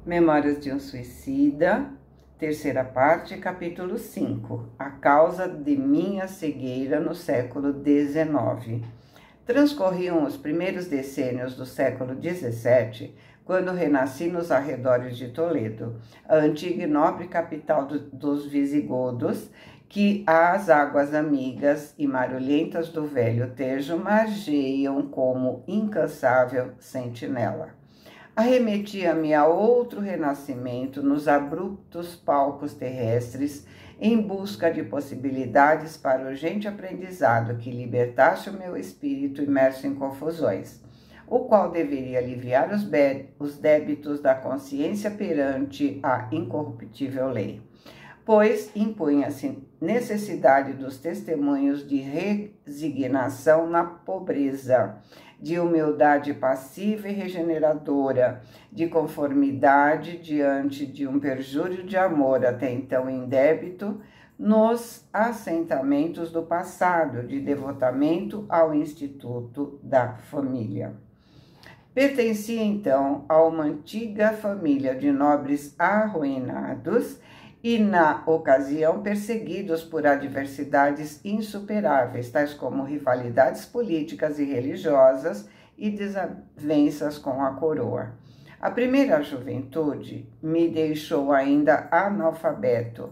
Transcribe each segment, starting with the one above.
Memórias de um Suicida, terceira parte, capítulo 5. A causa de minha cegueira no século XIX. Transcorriam os primeiros decênios do século XVII, quando renasci nos arredores de Toledo, a antiga e nobre capital dos visigodos, que as águas amigas e marulhentas do velho Tejo margeiam como incansável sentinela. Arremetia-me a outro renascimento nos abruptos palcos terrestres, em busca de possibilidades para urgente aprendizado que libertasse o meu espírito imerso em confusões, o qual deveria aliviar os débitos da consciência perante a incorruptível lei, pois impunha-se necessidade dos testemunhos de resignação na pobreza, de humildade passiva e regeneradora, de conformidade diante de um perjúrio de amor até então indébito, nos assentamentos do passado, de devotamento ao Instituto da Família. Pertencia então a uma antiga família de nobres arruinados e, na ocasião, perseguidos por adversidades insuperáveis, tais como rivalidades políticas e religiosas e desavenças com a coroa. A primeira juventude me deixou ainda analfabeto,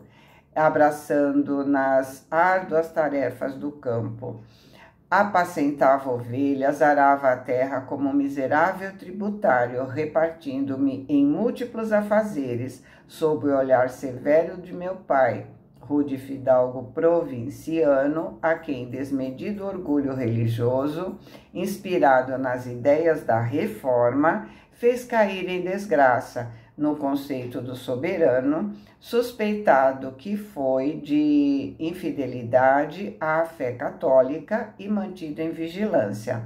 abraçando nas árduas tarefas do campo. Apacentava ovelhas, arava a terra como miserável tributário, repartindo-me em múltiplos afazeres, sob o olhar severo de meu pai, rude fidalgo provinciano, a quem desmedido orgulho religioso, inspirado nas ideias da reforma, fez cair em desgraça, no conceito do soberano, suspeitado que foi de infidelidade à fé católica e mantido em vigilância.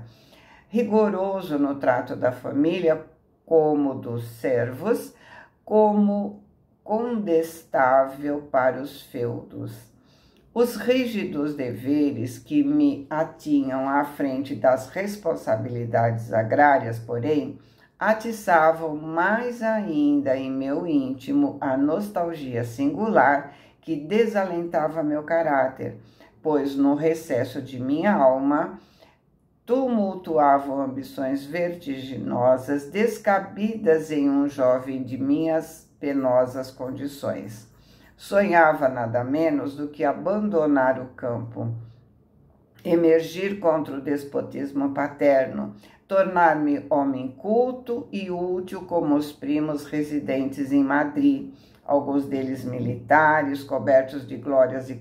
Rigoroso no trato da família como dos servos, como condestável para os feudos. Os rígidos deveres que me atinham à frente das responsabilidades agrárias, porém, atiçavam mais ainda em meu íntimo a nostalgia singular que desalentava meu caráter, pois no recesso de minha alma tumultuavam ambições vertiginosas descabidas em um jovem de minhas penosas condições. Sonhava nada menos do que abandonar o campo, emergir contra o despotismo paterno, tornar-me homem culto e útil como os primos residentes em Madrid, alguns deles militares, cobertos de glórias e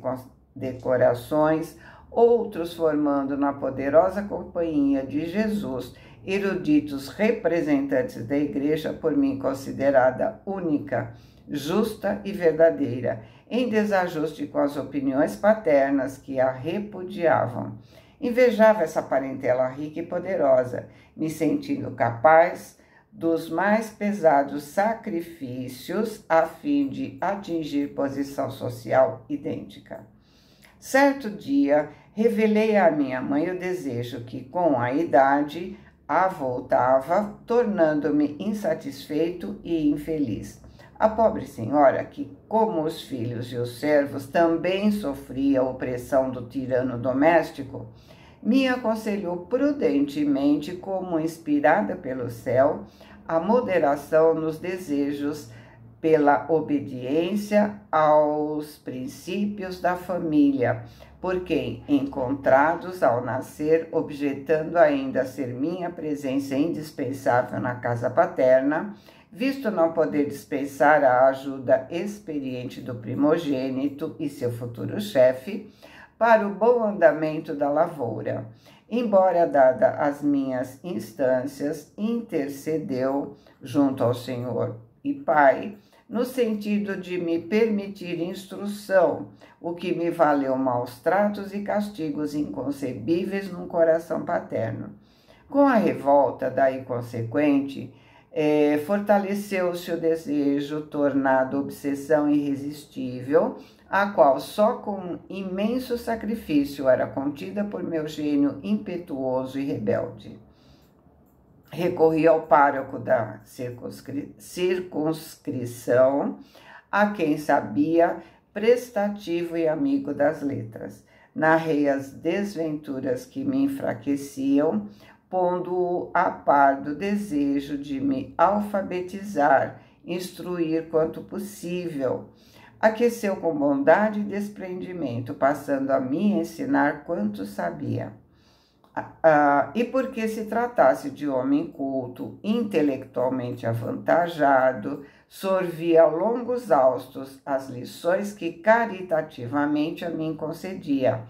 condecorações, outros formando na poderosa companhia de Jesus, eruditos representantes da igreja, por mim considerada única, justa e verdadeira, em desajuste com as opiniões paternas que a repudiavam. Invejava essa parentela rica e poderosa, me sentindo capaz dos mais pesados sacrifícios a fim de atingir posição social idêntica. Certo dia, revelei à minha mãe o desejo que, com a idade, avultava, tornando-me insatisfeito e infeliz. A pobre senhora, que, como os filhos e os servos, também sofria a opressão do tirano doméstico, me aconselhou prudentemente, como inspirada pelo céu, a moderação nos desejos pela obediência aos princípios da família, porque, encontrados ao nascer, objetando ainda ser minha presença indispensável na casa paterna, visto não poder dispensar a ajuda experiente do primogênito e seu futuro chefe, para o bom andamento da lavoura. Embora dada as minhas instâncias, intercedeu junto ao Senhor e Pai, no sentido de me permitir instrução, o que me valeu maus tratos e castigos inconcebíveis num coração paterno. Com a revolta daí consequente, fortaleceu-se o desejo, tornado obsessão irresistível, a qual só com imenso sacrifício era contida por meu gênio impetuoso e rebelde. Recorri ao pároco da circunscrição, a quem sabia prestativo e amigo das letras. Narrei as desventuras que me enfraqueciam, pondo-o a par do desejo de me alfabetizar, instruir quanto possível. Aqueceu com bondade e desprendimento, passando a me ensinar quanto sabia. E porque se tratasse de homem culto, intelectualmente avantajado, sorvia a longos haustos as lições que caritativamente a mim concedia,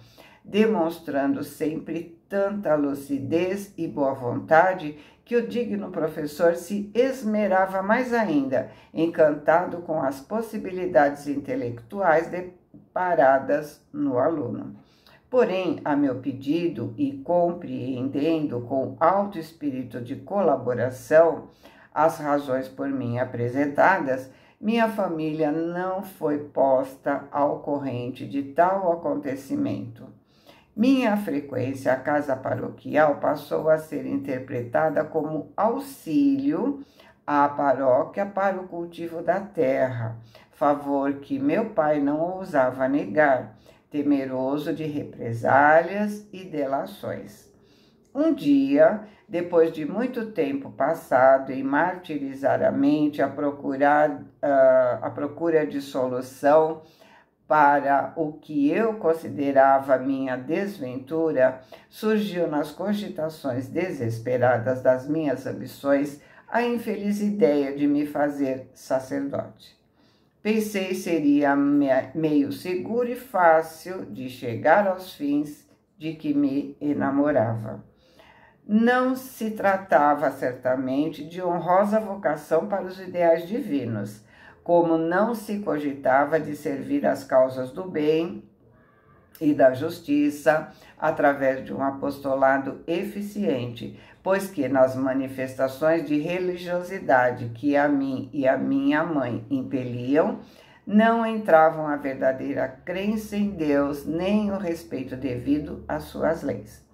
demonstrando sempre tanta lucidez e boa vontade que o digno professor se esmerava mais ainda, encantado com as possibilidades intelectuais deparadas no aluno. Porém, a meu pedido e compreendendo com alto espírito de colaboração as razões por mim apresentadas, minha família não foi posta ao corrente de tal acontecimento. Minha frequência à casa paroquial passou a ser interpretada como auxílio à paróquia para o cultivo da terra, favor que meu pai não ousava negar, temeroso de represálias e delações. Um dia, depois de muito tempo passado em martirizar a mente à procura de solução para o que eu considerava minha desventura, surgiu nas cogitações desesperadas das minhas ambições a infeliz ideia de me fazer sacerdote. Pensei seria meio seguro e fácil de chegar aos fins de que me enamorava. Não se tratava certamente de honrosa vocação para os ideais divinos, como não se cogitava de servir às causas do bem e da justiça através de um apostolado eficiente, pois que nas manifestações de religiosidade que a mim e a minha mãe impeliam, não entravam a verdadeira crença em Deus nem o respeito devido às suas leis.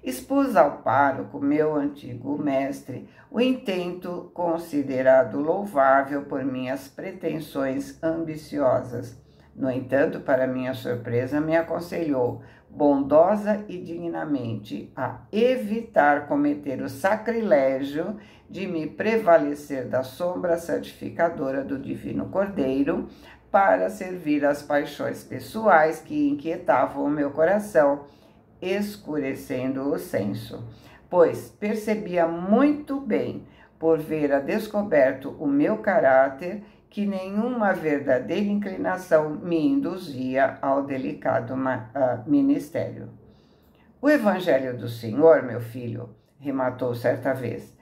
Expus ao pároco, meu antigo mestre, o intento considerado louvável por minhas pretensões ambiciosas. No entanto, para minha surpresa, me aconselhou, bondosa e dignamente, a evitar cometer o sacrilégio de me prevalecer da sombra santificadora do Divino Cordeiro para servir às paixões pessoais que inquietavam o meu coração, escurecendo o senso, pois percebia muito bem, por ver descoberto o meu caráter, que nenhuma verdadeira inclinação me induzia ao delicado ministério. O Evangelho do Senhor, meu filho, rematou certa vez,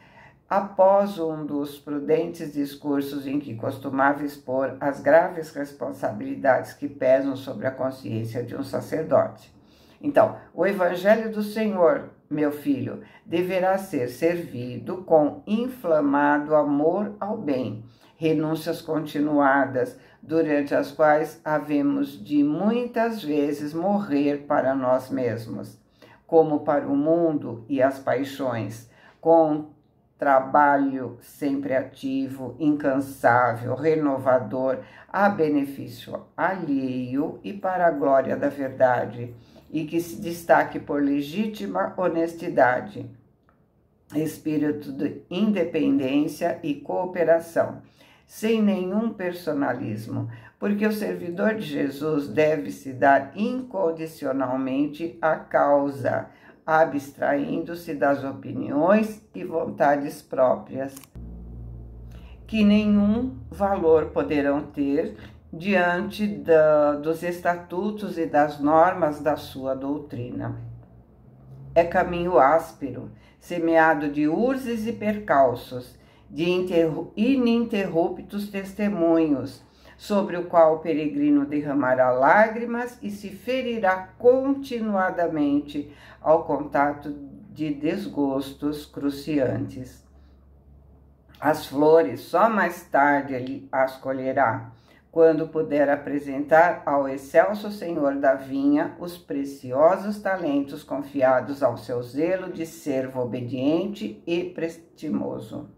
após um dos prudentes discursos em que costumava expor as graves responsabilidades que pesam sobre a consciência de um sacerdote. Então, o Evangelho do Senhor, meu filho, deverá ser servido com inflamado amor ao bem, renúncias continuadas, durante as quais havemos de muitas vezes morrer para nós mesmos, como para o mundo e as paixões, com trabalho sempre ativo, incansável, renovador, a benefício alheio e para a glória da verdade, e que se destaque por legítima honestidade, espírito de independência e cooperação, sem nenhum personalismo, porque o servidor de Jesus deve se dar incondicionalmente à causa, abstraindo-se das opiniões e vontades próprias, que nenhum valor poderão ter diante dos estatutos e das normas da sua doutrina. É caminho áspero, semeado de urzes e percalços, de ininterruptos testemunhos, sobre o qual o peregrino derramará lágrimas e se ferirá continuadamente ao contato de desgostos cruciantes. As flores só mais tarde ele as colherá, quando puder apresentar ao excelso senhor da vinha os preciosos talentos confiados ao seu zelo de servo obediente e prestimoso.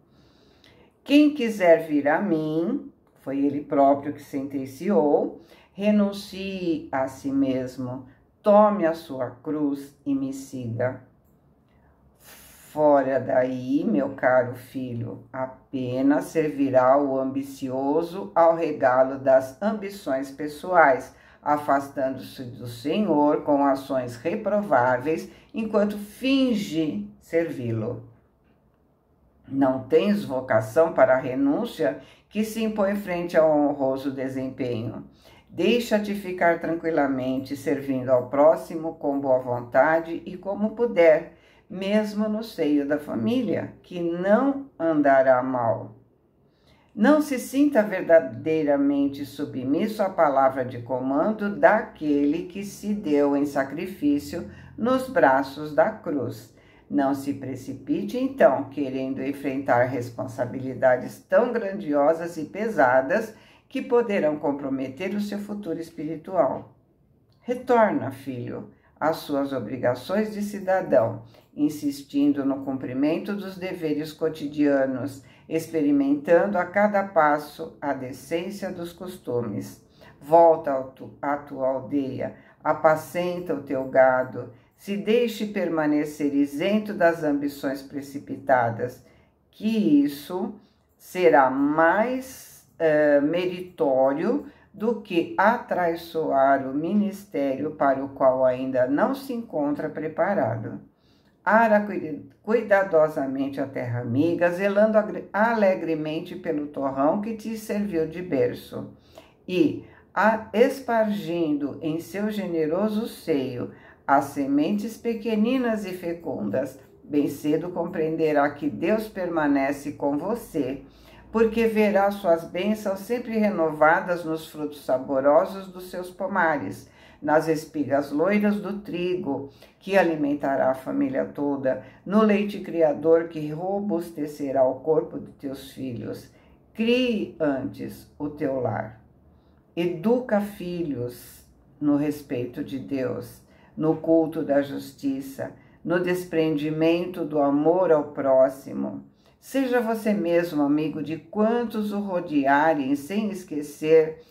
Quem quiser vir a mim, foi ele próprio que sentenciou, renuncie a si mesmo, tome a sua cruz e me siga. Fora daí, meu caro filho, apenas servirá o ambicioso ao regalo das ambições pessoais, afastando-se do Senhor com ações reprováveis, enquanto finge servi-lo. Não tens vocação para a renúncia que se impõe frente ao honroso desempenho. Deixa-te ficar tranquilamente, servindo ao próximo com boa vontade e como puder, mesmo no seio da família, que não andará mal. Não se sinta verdadeiramente submisso à palavra de comando daquele que se deu em sacrifício nos braços da cruz. Não se precipite, então, querendo enfrentar responsabilidades tão grandiosas e pesadas que poderão comprometer o seu futuro espiritual. Retorna, filho, às suas obrigações de cidadão, insistindo no cumprimento dos deveres cotidianos, experimentando a cada passo a decência dos costumes. Volta à tua aldeia, apacenta o teu gado, se deixe permanecer isento das ambições precipitadas, que isso será mais meritório do que atraiçoar o ministério para o qual ainda não se encontra preparado. Ara cuidadosamente a terra amiga, zelando alegremente pelo torrão que te serviu de berço, e, espargindo em seu generoso seio as sementes pequeninas e fecundas, bem cedo compreenderá que Deus permanece com você, porque verá suas bênçãos sempre renovadas nos frutos saborosos dos seus pomares, nas espigas loiras do trigo, que alimentará a família toda, no leite criador que robustecerá o corpo de teus filhos. Crie antes o teu lar. Educa filhos no respeito de Deus, no culto da justiça, no desprendimento do amor ao próximo. Seja você mesmo amigo de quantos o rodearem, sem esquecer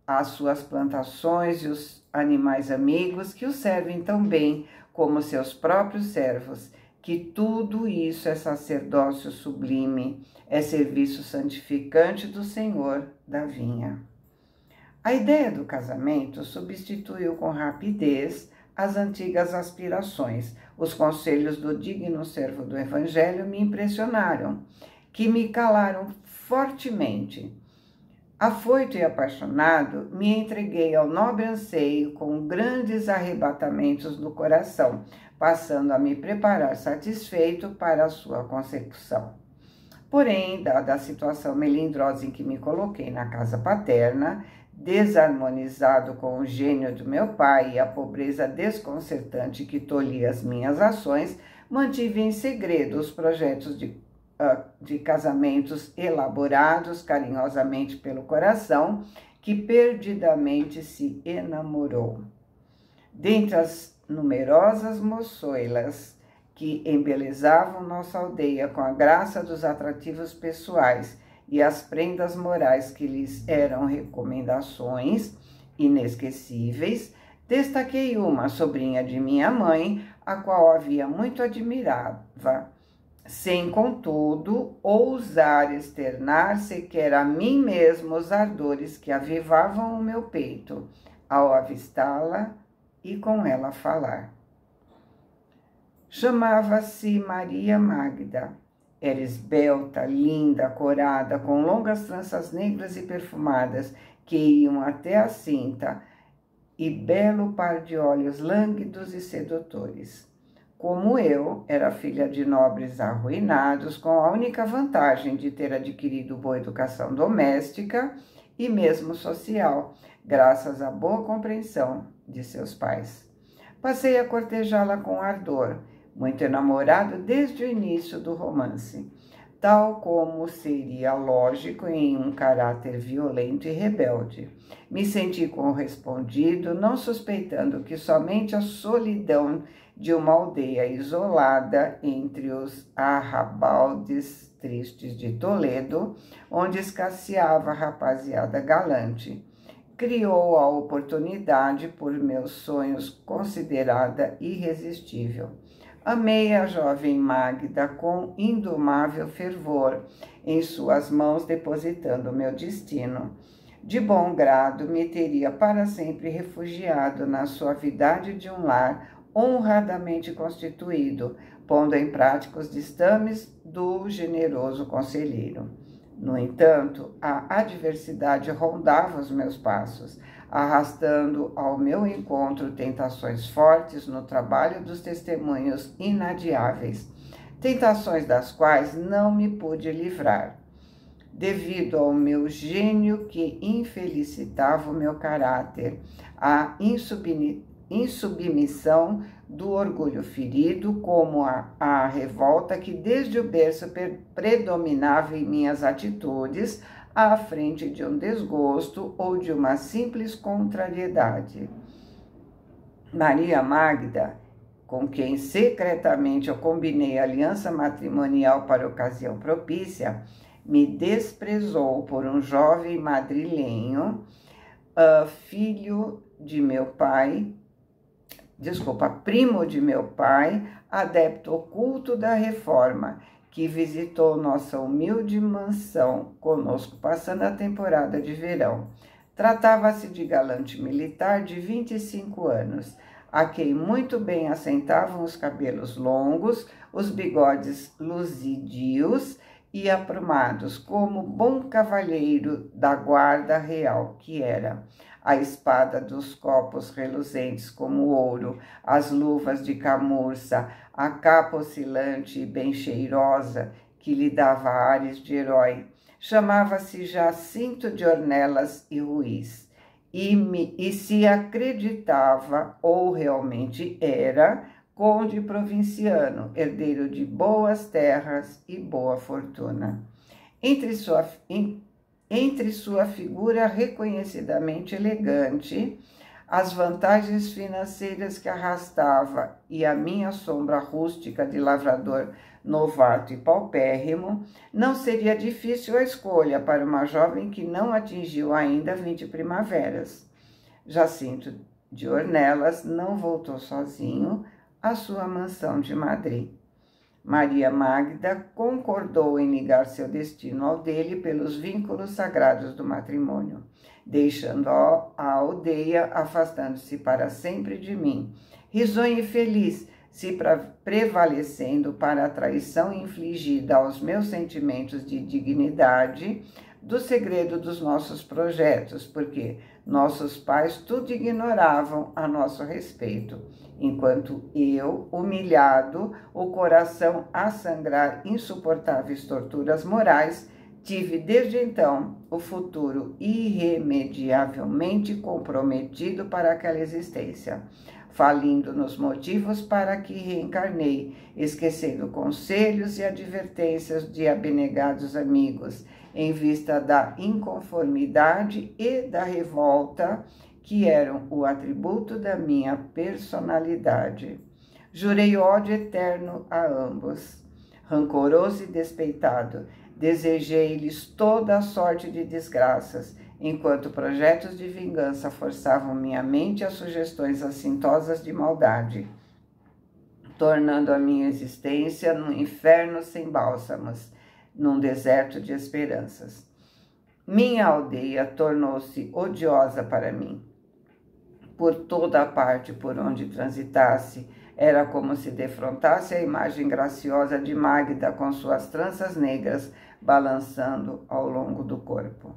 as suas plantações e os animais amigos que o servem tão bem como seus próprios servos, que tudo isso é sacerdócio sublime, é serviço santificante do Senhor da vinha. A ideia do casamento substituiu com rapidez as antigas aspirações. Os conselhos do digno servo do Evangelho me impressionaram, que me calaram fortemente. Afoito e apaixonado, me entreguei ao nobre anseio com grandes arrebatamentos do coração, passando a me preparar satisfeito para a sua consecução. Porém, dada a situação melindrosa em que me coloquei na casa paterna, desarmonizado com o gênio do meu pai e a pobreza desconcertante que tolhia as minhas ações, mantive em segredo os projetos de casamentos elaborados carinhosamente pelo coração, que perdidamente se enamorou. Dentre as numerosas moçoilas que embelezavam nossa aldeia com a graça dos atrativos pessoais e as prendas morais que lhes eram recomendações inesquecíveis, destaquei uma sobrinha de minha mãe, a qual havia muito admirava, sem, contudo, ousar externar sequer a mim mesmo os ardores que avivavam o meu peito, ao avistá-la e com ela falar. Chamava-se Maria Magda. Era esbelta, linda, corada, com longas tranças negras e perfumadas que iam até a cinta, e belo par de olhos lânguidos e sedutores. Como eu, era filha de nobres arruinados, com a única vantagem de ter adquirido boa educação doméstica e mesmo social, graças à boa compreensão de seus pais. Passei a cortejá-la com ardor, muito enamorado desde o início do romance. tal como seria lógico em um caráter violento e rebelde. Me senti correspondido, não suspeitando que somente a solidão de uma aldeia isolada entre os arrabaldes tristes de Toledo, onde escasseava a rapaziada galante, criou a oportunidade por meus sonhos considerada irresistível. Amei a jovem Magda com indomável fervor, em suas mãos depositando meu destino. De bom grado me teria para sempre refugiado na suavidade de um lar honradamente constituído, pondo em prática os ditames do generoso conselheiro. No entanto, a adversidade rondava os meus passos, arrastando ao meu encontro tentações fortes no trabalho dos testemunhos inadiáveis, tentações das quais não me pude livrar, devido ao meu gênio que infelicitava o meu caráter, a insubmissão do orgulho ferido, como a revolta que desde o berço predominava em minhas atitudes, à frente de um desgosto ou de uma simples contrariedade. Maria Magda, com quem secretamente eu combinei aliança matrimonial para ocasião propícia, me desprezou por um jovem madrilenho, primo de meu pai, adepto oculto da reforma, que visitou nossa humilde mansão conosco passando a temporada de verão. Tratava-se de galante militar de 25 anos, a quem muito bem assentavam os cabelos longos, os bigodes luzidios e aprumados, como bom cavalheiro da guarda real que era. A espada dos copos reluzentes como ouro, as luvas de camurça, a capa oscilante e bem cheirosa, que lhe dava ares de herói. Chamava-se Jacinto de Ornelas e Ruiz, e se acreditava, ou realmente era, conde provinciano, herdeiro de boas terras e boa fortuna. Entre sua figura reconhecidamente elegante, as vantagens financeiras que arrastava e a minha sombra rústica de lavrador novato e paupérrimo, não seria difícil a escolha para uma jovem que não atingiu ainda 20 primaveras. Jacinto de Ornelas não voltou sozinho à sua mansão de Madrid. Maria Magda concordou em ligar seu destino ao dele pelos vínculos sagrados do matrimônio, deixando a aldeia, afastando-se para sempre de mim, risonha e feliz, se prevalecendo para a traição infligida aos meus sentimentos de dignidade, do segredo dos nossos projetos, porque nossos pais tudo ignoravam a nosso respeito, enquanto eu, humilhado, o coração a sangrar insuportáveis torturas morais, tive desde então o futuro irremediavelmente comprometido para aquela existência, falindo nos motivos para que reencarnei, esquecendo conselhos e advertências de abnegados amigos, em vista da inconformidade e da revolta que eram o atributo da minha personalidade. Jurei ódio eterno a ambos. Rancoroso e despeitado, desejei-lhes toda a sorte de desgraças, enquanto projetos de vingança forçavam minha mente a sugestões assintosas de maldade, tornando a minha existência num inferno sem bálsamos, num deserto de esperanças. Minha aldeia tornou-se odiosa para mim. Por toda a parte por onde transitasse, era como se defrontasse a imagem graciosa de Magda com suas tranças negras balançando ao longo do corpo.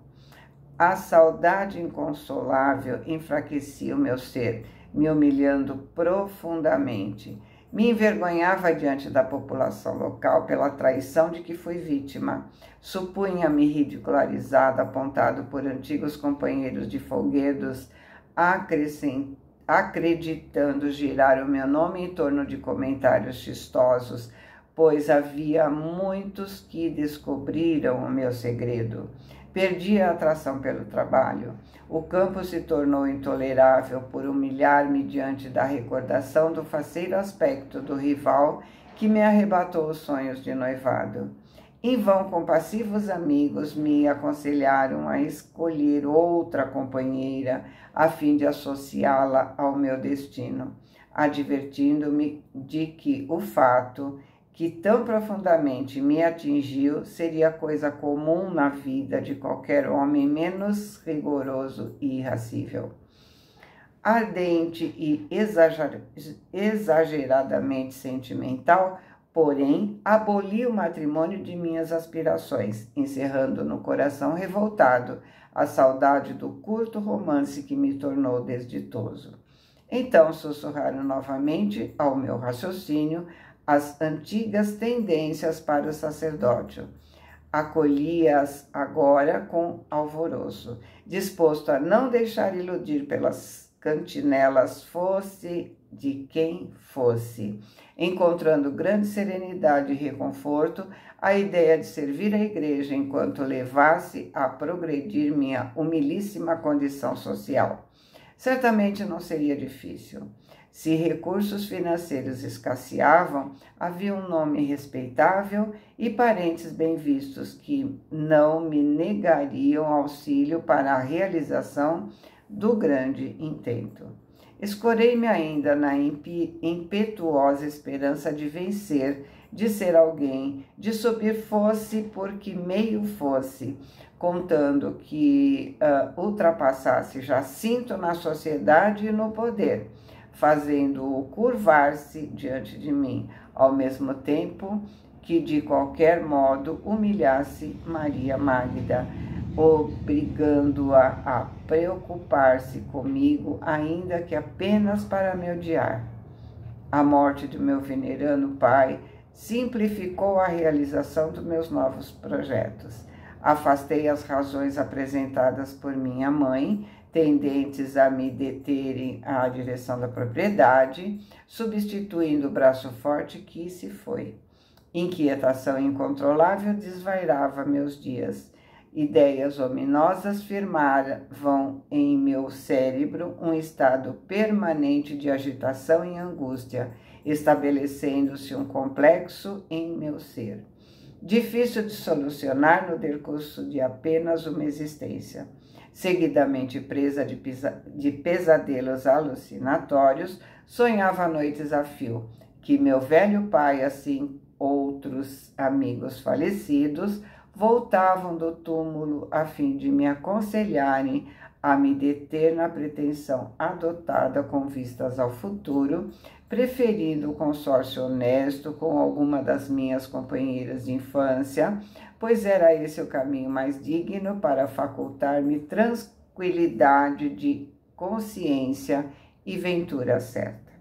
A saudade inconsolável enfraquecia o meu ser, me humilhando profundamente. Me envergonhava diante da população local pela traição de que fui vítima. Supunha-me ridicularizado, apontado por antigos companheiros de folguedos, acreditando girar o meu nome em torno de comentários chistosos, pois havia muitos que descobriram o meu segredo. Perdi a atração pelo trabalho. O campo se tornou intolerável por humilhar-me diante da recordação do faceiro aspecto do rival que me arrebatou os sonhos de noivado. Em vão, compassivos amigos me aconselharam a escolher outra companheira a fim de associá-la ao meu destino, advertindo-me de que o fato que tão profundamente me atingiu seria coisa comum na vida de qualquer homem menos rigoroso e irascível. Ardente e exageradamente sentimental, porém, aboli o matrimônio de minhas aspirações, encerrando no coração revoltado a saudade do curto romance que me tornou desditoso. Então sussurraram novamente ao meu raciocínio as antigas tendências para o sacerdócio. Acolhi-as agora com alvoroço, disposto a não deixar iludir pelas cantinelas, fosse de quem fosse, encontrando grande serenidade e reconforto a ideia de servir a igreja enquanto levasse a progredir minha humilíssima condição social. Certamente não seria difícil. Se recursos financeiros escasseavam, havia um nome respeitável e parentes bem vistos que não me negariam auxílio para a realização do grande intento. Escorei-me ainda na impetuosa esperança de vencer, de ser alguém, de subir fosse por que meio fosse, contando que ultrapassasse Jacinto na sociedade e no poder, fazendo-o curvar-se diante de mim, ao mesmo tempo que de qualquer modo humilhasse Maria Magda, obrigando-a a preocupar-se comigo, ainda que apenas para me odiar. A morte do meu venerando pai simplificou a realização dos meus novos projetos. Afastei as razões apresentadas por minha mãe, tendentes a me deterem à direção da propriedade, substituindo o braço forte que se foi. Inquietação incontrolável desvairava meus dias. Ideias ominosas firmavam em meu cérebro um estado permanente de agitação e angústia, estabelecendo-se um complexo em meu ser. Difícil de solucionar no decurso de apenas uma existência. Seguidamente presa de pesadelos alucinatórios, sonhava noites a fio, que meu velho pai, assim outros amigos falecidos, voltavam do túmulo a fim de me aconselharem a me deter na pretensão adotada com vistas ao futuro, preferindo o consórcio honesto com alguma das minhas companheiras de infância, pois era esse o caminho mais digno para facultar-me tranquilidade de consciência e ventura certa.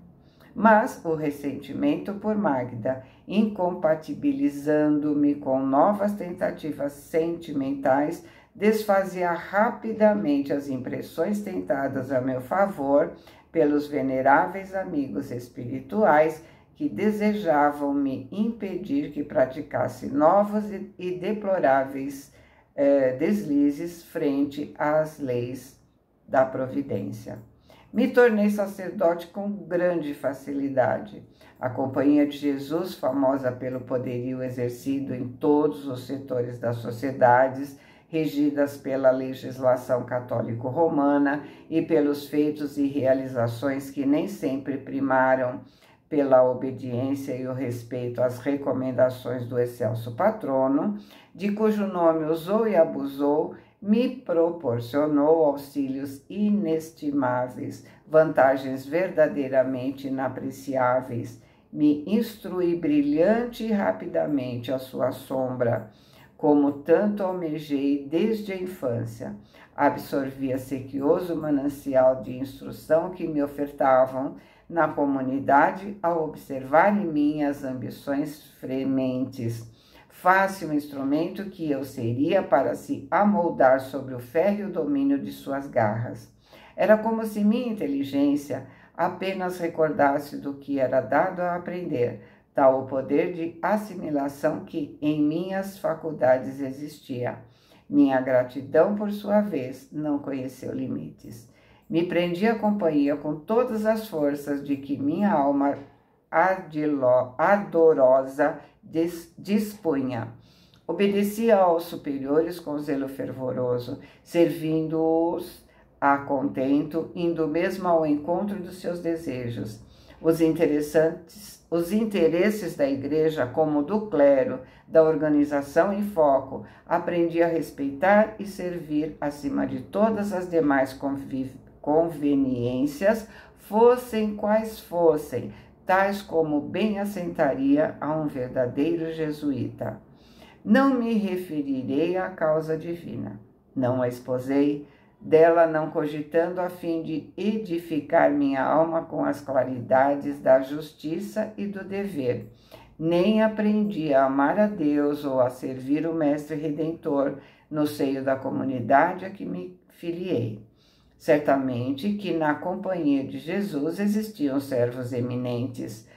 Mas o ressentimento por Magda, incompatibilizando-me com novas tentativas sentimentais, desfazia rapidamente as impressões tentadas a meu favor pelos veneráveis amigos espirituais que desejavam me impedir que praticasse novos e deploráveis deslizes frente às leis da providência. Me tornei sacerdote com grande facilidade. A Companhia de Jesus, famosa pelo poderio exercido em todos os setores das sociedades, regidas pela legislação católico-romana e pelos feitos e realizações que nem sempre primaram pela obediência e o respeito às recomendações do excelso patrono, de cujo nome usou e abusou, me proporcionou auxílios inestimáveis, vantagens verdadeiramente inapreciáveis, me instruí brilhante e rapidamente à sua sombra, como tanto almejei desde a infância. Absorvia sequioso manancial de instrução que me ofertavam na comunidade ao observar em mim as ambições frementes. Fácil instrumento que eu seria para se amoldar sobre o férreo domínio de suas garras. Era como se minha inteligência apenas recordasse do que era dado a aprender, tal o poder de assimilação que em minhas faculdades existia. Minha gratidão, por sua vez, não conheceu limites. Me prendi à companhia com todas as forças de que minha alma ardorosa dispunha. Obedecia aos superiores com zelo fervoroso, servindo-os a contento, indo mesmo ao encontro dos seus desejos. Os interesses da igreja, como do clero, da organização em foco, aprendi a respeitar e servir acima de todas as demais conveniências, fossem quais fossem, tais como bem assentaria a um verdadeiro jesuíta. Não me referirei à causa divina, não a esposei, dela não cogitando a fim de edificar minha alma com as claridades da justiça e do dever, nem aprendi a amar a Deus ou a servir o Mestre Redentor no seio da comunidade a que me filiei. Certamente que na companhia de Jesus existiam servos eminentes,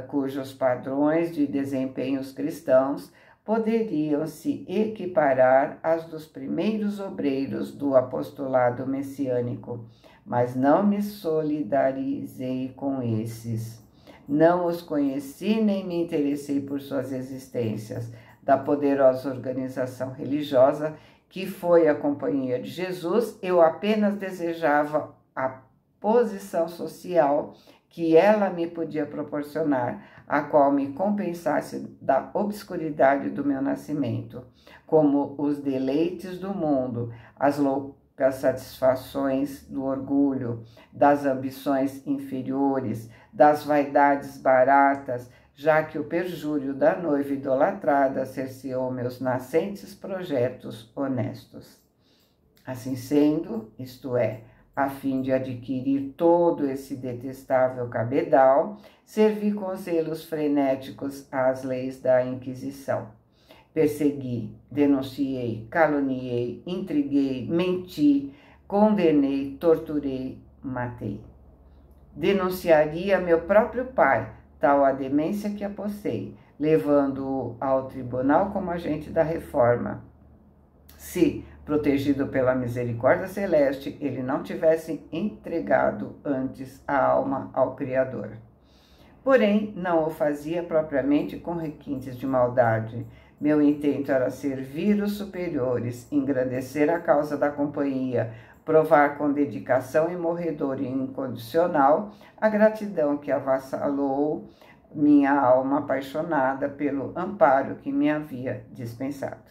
cujos padrões de desempenhos cristãos poderiam se equiparar às dos primeiros obreiros do apostolado messiânico, mas não me solidarizei com esses. Não os conheci nem me interessei por suas existências, da poderosa organização religiosa que foi a companhia de Jesus. Eu apenas desejava a posição social que ela me podia proporcionar, a qual me compensasse da obscuridade do meu nascimento, como os deleites do mundo, as loucas satisfações do orgulho, das ambições inferiores, das vaidades baratas, já que o perjúrio da noiva idolatrada cerceou meus nascentes projetos honestos. Assim sendo, isto é, a fim de adquirir todo esse detestável cabedal, servi com zelos frenéticos às leis da Inquisição. Persegui, denunciei, caluniei, intriguei, menti, condenei, torturei, matei. Denunciaria meu próprio pai, tal a demência que apossei, levando-o ao tribunal como agente da reforma. Se, protegido pela misericórdia celeste, ele não tivesse entregado antes a alma ao Criador. Porém, não o fazia propriamente com requintes de maldade. Meu intento era servir os superiores, engrandecer a causa da companhia, provar com dedicação imorredora e incondicional a gratidão que avassalou minha alma apaixonada pelo amparo que me havia dispensado.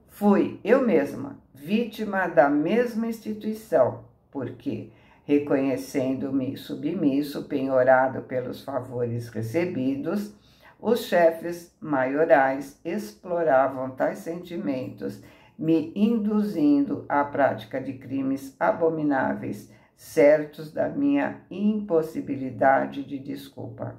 Fui eu mesma vítima da mesma instituição, porque, reconhecendo-me submisso, penhorado pelos favores recebidos, os chefes maiorais exploravam tais sentimentos, me induzindo à prática de crimes abomináveis, certos da minha impossibilidade de desculpa.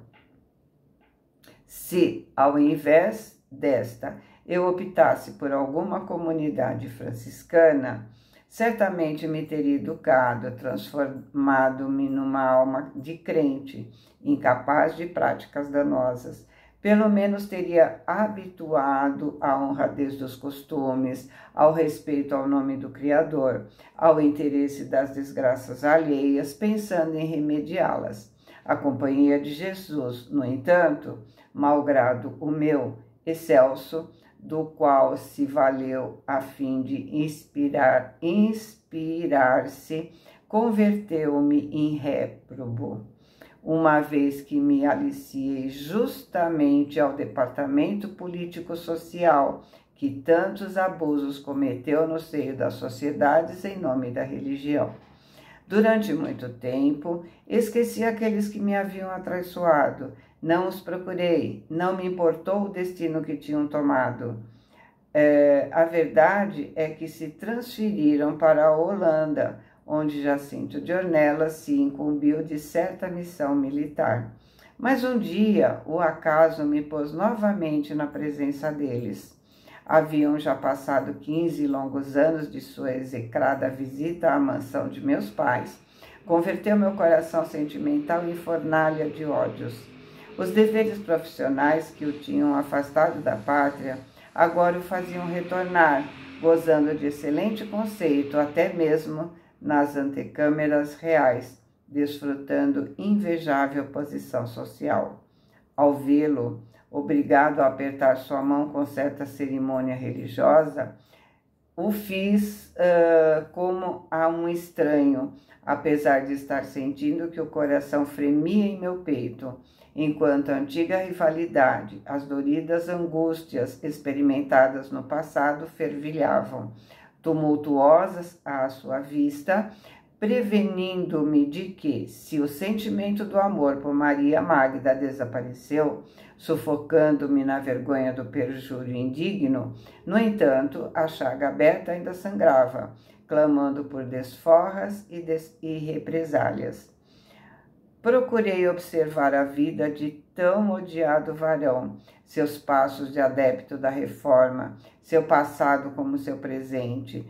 Se, ao invés desta, eu optasse por alguma comunidade franciscana, certamente me teria educado, transformado-me numa alma de crente, incapaz de práticas danosas. Pelo menos teria habituado à honradez dos costumes, ao respeito ao nome do Criador, ao interesse das desgraças alheias, pensando em remediá-las. A companhia de Jesus, no entanto, malgrado o meu excelso, do qual se valeu a fim de inspirar-se, converteu-me em réprobo, uma vez que me aliciei justamente ao departamento político-social que tantos abusos cometeu no seio das sociedades em nome da religião. Durante muito tempo, esqueci aqueles que me haviam atraiçoado, não os procurei, não me importou o destino que tinham tomado. A verdade é que se transferiram para a Holanda, onde Jacinto de Ornelas se incumbiu de certa missão militar. Mas um dia o acaso me pôs novamente na presença deles. Haviam já passado 15 longos anos de sua execrada visita à mansão de meus pais. Converteu meu coração sentimental em fornalha de ódios. Os deveres profissionais que o tinham afastado da pátria agora o faziam retornar, gozando de excelente conceito, até mesmo nas antecâmeras reais, desfrutando invejável posição social. Ao vê-lo, obrigado a apertar sua mão com certa cerimônia religiosa, o fiz como a um estranho, apesar de estar sentindo que o coração fremia em meu peito, enquanto a antiga rivalidade, as doridas angústias experimentadas no passado fervilhavam, tumultuosas à sua vista, prevenindo-me de que, se o sentimento do amor por Maria Magda desapareceu, sufocando-me na vergonha do perjúrio indigno, no entanto, a chaga aberta ainda sangrava, clamando por desforras e represálias. Procurei observar a vida de tão odiado varão, seus passos de adepto da reforma, seu passado como seu presente,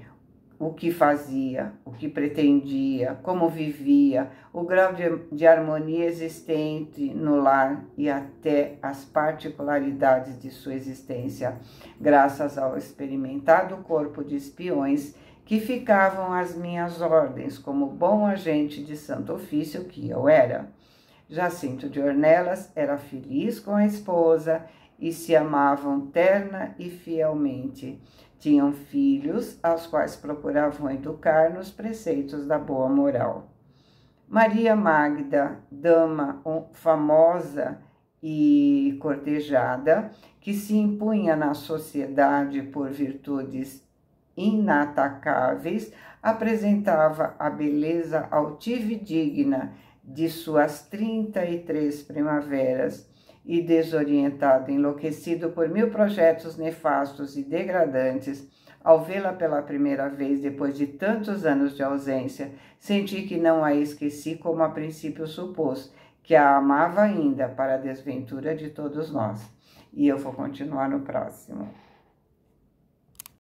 o que fazia, o que pretendia, como vivia, o grau de harmonia existente no lar e até as particularidades de sua existência, graças ao experimentado corpo de espiões que ficavam às minhas ordens como bom agente de santo ofício que eu era. Jacinto de Ornelas era feliz com a esposa e se amavam terna e fielmente. Tinham filhos, aos quais procuravam educar nos preceitos da boa moral. Maria Magda, dama famosa e cortejada, que se impunha na sociedade por virtudes inatacáveis, apresentava a beleza altiva e digna de suas 33 primaveras, e desorientado, enlouquecido por 1000 projetos nefastos e degradantes, ao vê-la pela primeira vez depois de tantos anos de ausência, senti que não a esqueci como a princípio supôs, que a amava ainda para a desventura de todos nós. E eu vou continuar no próximo.